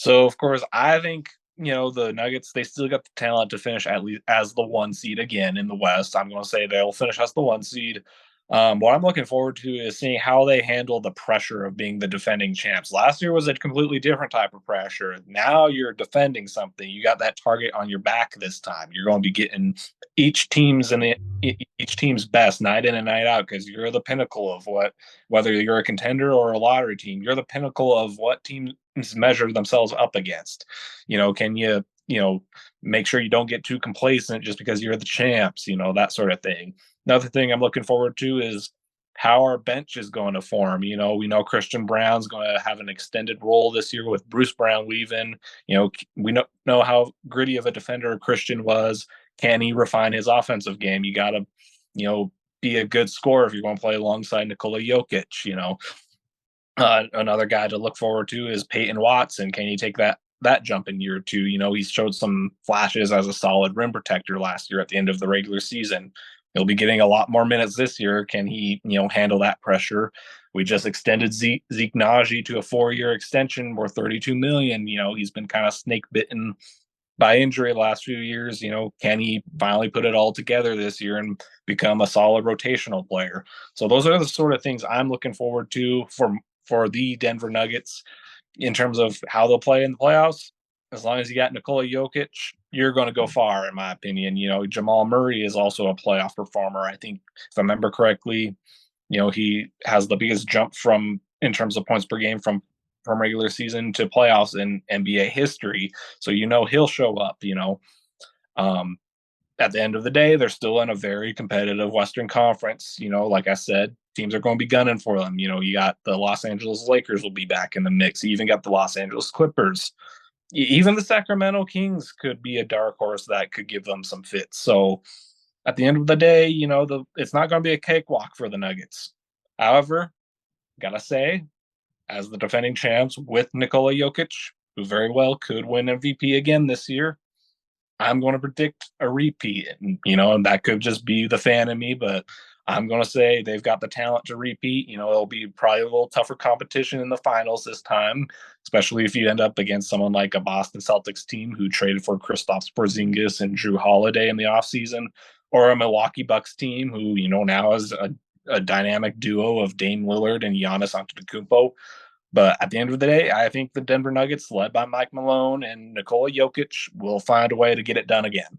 So, of course, I think, the Nuggets, they still got the talent to finish at least as the 1 seed again in the West. I'm gonna say they'll finish as the 1 seed. What I'm looking forward to is seeing how they handle the pressure of being the defending champs. Last year was a completely different type of pressure. Now you're defending something. You got that target on your back this time. You're going to be getting each team's best night in and night out because you're the pinnacle of whether you're a contender or a lottery team, you're the pinnacle of what teams measure themselves up against. Can you make sure you don't get too complacent just because you're the champs, that sort of thing. Another thing I'm looking forward to is how our bench is going to form. We know Christian Brown's going to have an extended role this year with Bruce Brown leaving. We know how gritty of a defender Christian was. Can he refine his offensive game? You got to, be a good scorer if you're going to play alongside Nikola Jokic. Another guy to look forward to is Peyton Watson. Can he take that jump in year two? He's showed some flashes as a solid rim protector last year at the end of the regular season. He'll be getting a lot more minutes this year. Can he, handle that pressure? We just extended Zeke Naji to a 4-year extension worth $32 million. He's been kind of snake bitten by injury the last few years. Can he finally put it all together this year and become a solid rotational player? So those are the sort of things I'm looking forward to for the Denver Nuggets in terms of how they'll play in the playoffs. As long as you got Nikola Jokic, you're going to go far, in my opinion. Jamal Murray is also a playoff performer. I think, if I remember correctly, he has the biggest jump in terms of points per game from regular season to playoffs in NBA history. So he'll show up. Um, at the end of the day, they're still in a very competitive Western Conference. Like I said, teams are going to be gunning for them. You got the Los Angeles Lakers will be back in the mix. You even got the Los Angeles Clippers. Even the Sacramento Kings could be a dark horse that could give them some fits. So at the end of the day, it's not going to be a cakewalk for the Nuggets. However, gotta say, as the defending champs with Nikola Jokic, who very well could win MVP again this year, I'm going to predict a repeat. And that could just be the fan in me, but I'm going to say they've got the talent to repeat. It'll be probably a little tougher competition in the finals this time, especially if you end up against someone like a Boston Celtics team who traded for Kristaps Porzingis and Drew Holiday in the offseason, or a Milwaukee Bucks team who, now is a dynamic duo of Dame Lillard and Giannis Antetokounmpo. But at the end of the day, I think the Denver Nuggets, led by Mike Malone and Nikola Jokic, will find a way to get it done again.